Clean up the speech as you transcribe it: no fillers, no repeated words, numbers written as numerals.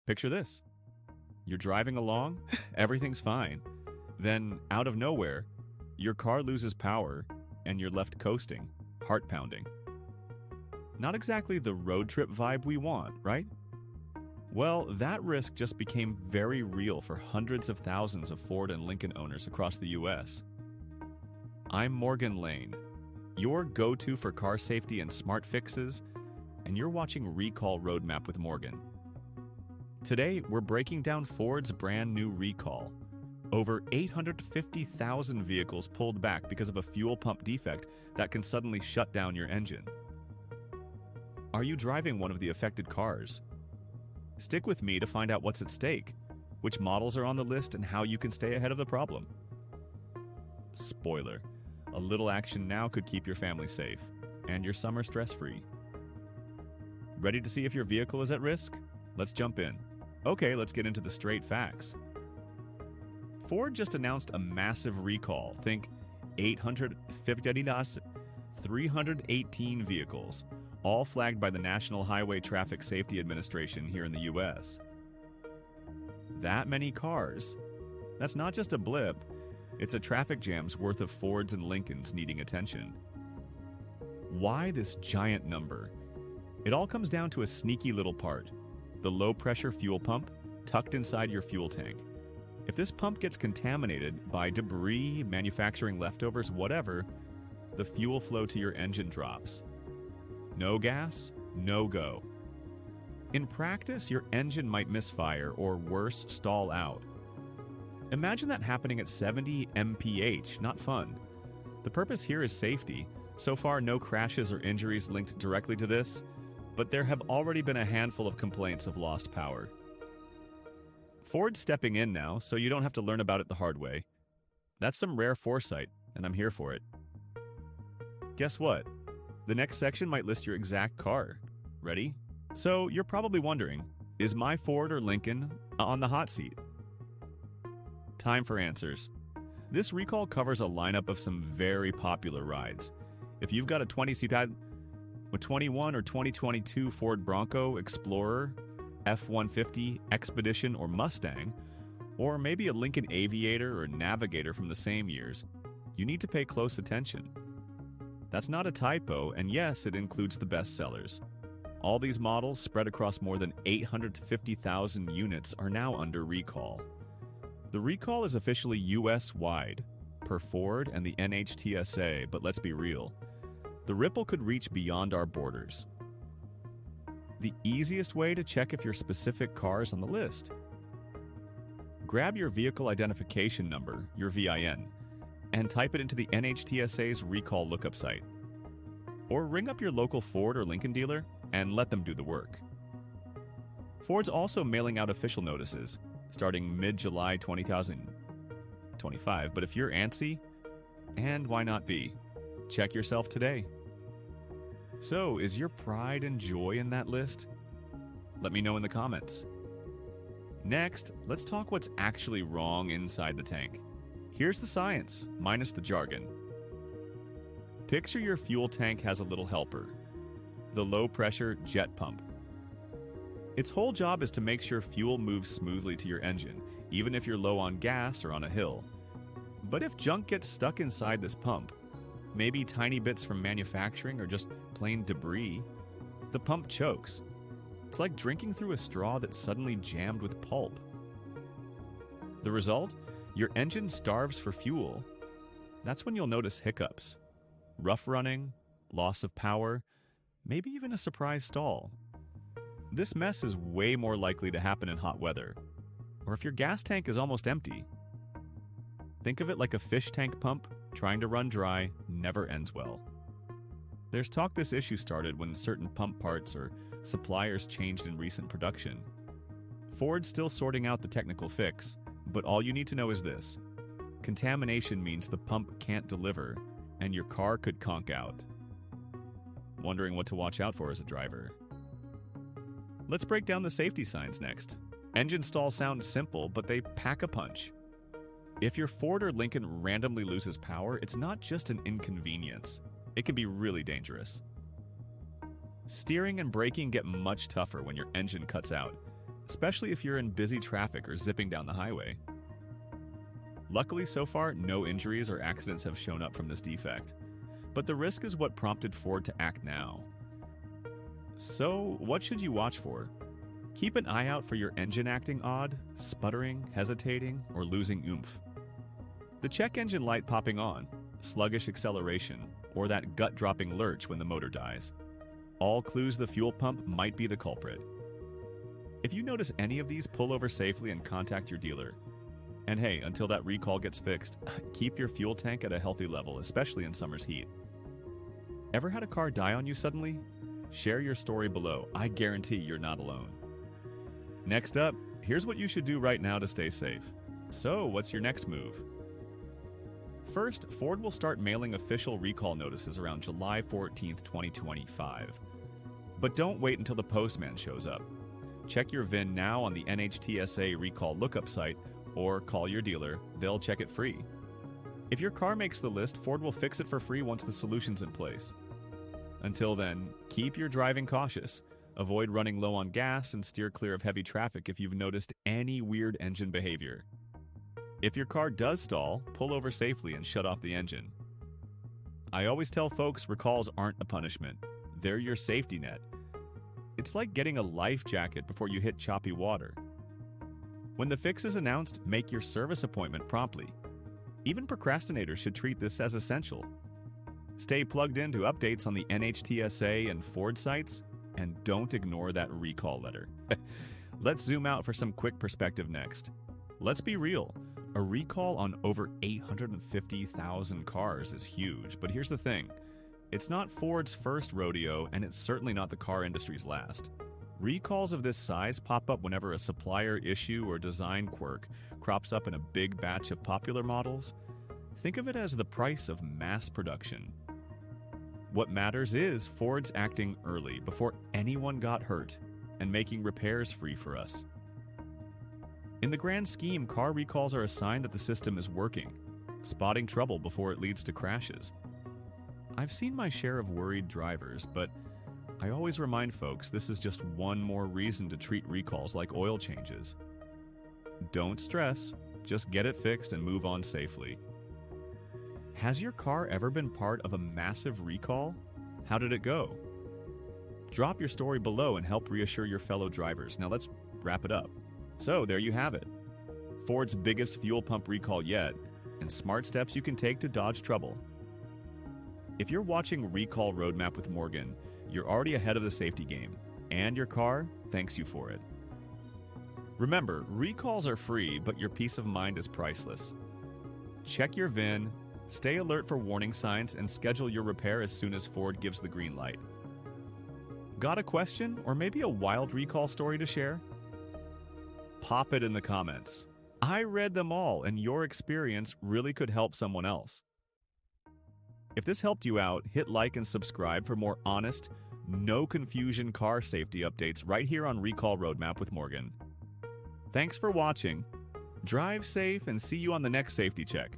Picture this. You're driving along, everything's fine. Then, out of nowhere, your car loses power and you're left coasting, heart pounding. Not exactly the road trip vibe we want, right? Well, that risk just became very real for hundreds of thousands of Ford and Lincoln owners across the US. I'm Morgan Lane, your go-to for car safety and smart fixes, and you're watching Recall Roadmap with Morgan. Today, we're breaking down Ford's brand new recall. Over 850,000 vehicles pulled back because of a fuel pump defect that can suddenly shut down your engine. Are you driving one of the affected cars? Stick with me to find out what's at stake, which models are on the list, and how you can stay ahead of the problem. Spoiler: a little action now could keep your family safe and your summer stress-free. Ready to see if your vehicle is at risk? Let's jump in. Okay, let's get into the straight facts. Ford just announced a massive recall. Think 318 vehicles, all flagged by the National Highway Traffic Safety Administration here in the US. That many cars? That's not just a blip, it's a traffic jam's worth of Fords and Lincolns needing attention. Why this giant number? It all comes down to a sneaky little part: the low-pressure fuel pump tucked inside your fuel tank. If this pump gets contaminated by debris, manufacturing leftovers, whatever, the fuel flow to your engine drops. No gas, no go. In practice, your engine might misfire or worse, stall out. Imagine that happening at 70 mph, not fun. The purpose here is safety. So far, no crashes or injuries linked directly to this, but there have already been a handful of complaints of lost power. Ford's stepping in now, so you don't have to learn about it the hard way. That's some rare foresight, and I'm here for it. Guess what? The next section might list your exact car. Ready? So you're probably wondering, is my Ford or Lincoln on the hot seat? Time for answers. This recall covers a lineup of some very popular rides. If you've got a 2021 or 2022 Ford Bronco, Explorer, F-150, Expedition, or Mustang, or maybe a Lincoln Aviator or Navigator from the same years, you need to pay close attention. That's not a typo, and yes, it includes the best sellers. All these models, spread across more than 850,000 units, are now under recall. The recall is officially US-wide, per Ford and the NHTSA, but let's be real. The ripple could reach beyond our borders. The easiest way to check if your specific car is on the list: grab your vehicle identification number, your VIN, and type it into the NHTSA's recall lookup site. Or ring up your local Ford or Lincoln dealer and let them do the work. Ford's also mailing out official notices, starting mid-July 2025, but if you're antsy, and why not be, check yourself today. So, is your pride and joy in that list? Let me know in the comments. Next, let's talk what's actually wrong inside the tank. Here's the science, minus the jargon. Picture your fuel tank has a little helper, the low-pressure jet pump. Its whole job is to make sure fuel moves smoothly to your engine, even if you're low on gas or on a hill. But if junk gets stuck inside this pump, maybe tiny bits from manufacturing or just plain debris, the pump chokes. It's like drinking through a straw that's suddenly jammed with pulp. The result? Your engine starves for fuel. That's when you'll notice hiccups, rough running, loss of power, maybe even a surprise stall. This mess is way more likely to happen in hot weather, or if your gas tank is almost empty. Think of it like a fish tank pump. Trying to run dry never ends well. There's talk this issue started when certain pump parts or suppliers changed in recent production. Ford's still sorting out the technical fix, but all you need to know is this: contamination means the pump can't deliver, and your car could conk out. Wondering what to watch out for as a driver? Let's break down the safety signs next. Engine stalls sound simple, but they pack a punch. If your Ford or Lincoln randomly loses power, it's not just an inconvenience. It can be really dangerous. Steering and braking get much tougher when your engine cuts out. especially if you're in busy traffic or zipping down the highway. Luckily, so far, no injuries or accidents have shown up from this defect, but the risk is what prompted Ford to act now. So, what should you watch for? Keep an eye out for your engine acting odd, sputtering, hesitating, or losing oomph. The check engine light popping on, sluggish acceleration, or that gut-dropping lurch when the motor dies. All clues the fuel pump might be the culprit. If you notice any of these, pull over safely and contact your dealer. And hey, until that recall gets fixed, keep your fuel tank at a healthy level, especially in summer's heat. Ever had a car die on you suddenly? Share your story below. I guarantee you're not alone. Next up, here's what you should do right now to stay safe. So, what's your next move? First, Ford will start mailing official recall notices around July 14th, 2025. But don't wait until the postman shows up. Check your VIN now on the NHTSA recall lookup site or call your dealer. They'll check it free. If your car makes the list, Ford will fix it for free once the solution's in place. Until then, keep your driving cautious. Avoid running low on gas and steer clear of heavy traffic if you've noticed any weird engine behavior. If your car does stall, pull over safely and shut off the engine. I always tell folks recalls aren't a punishment. They're your safety net. It's like getting a life jacket before you hit choppy water. When the fix is announced, make your service appointment promptly. Even procrastinators should treat this as essential. Stay plugged into updates on the NHTSA and Ford sites, and don't ignore that recall letter. Let's zoom out for some quick perspective next. Let's be real. A recall on over 850,000 cars is huge, but here's the thing. It's not Ford's first rodeo, and it's certainly not the car industry's last. Recalls of this size pop up whenever a supplier issue or design quirk crops up in a big batch of popular models. Think of it as the price of mass production. What matters is Ford's acting early, before anyone got hurt, and making repairs free for us. In the grand scheme, car recalls are a sign that the system is working, spotting trouble before it leads to crashes. I've seen my share of worried drivers, but I always remind folks this is just one more reason to treat recalls like oil changes. Don't stress, just get it fixed and move on safely. Has your car ever been part of a massive recall? How did it go? Drop your story below and help reassure your fellow drivers. Now let's wrap it up. So there you have it. Ford's biggest fuel pump recall yet, and smart steps you can take to dodge trouble. If you're watching Recall Roadmap with Morgan, you're already ahead of the safety game, and your car thanks you for it. Remember, recalls are free, but your peace of mind is priceless. Check your VIN, stay alert for warning signs, and schedule your repair as soon as Ford gives the green light. Got a question or maybe a wild recall story to share? Pop it in the comments. I read them all, and your experience really could help someone else. If this helped you out, hit like and subscribe for more honest, no confusion car safety updates right here on Recall Roadmap with Morgan. Thanks for watching. Drive safe and see you on the next safety check.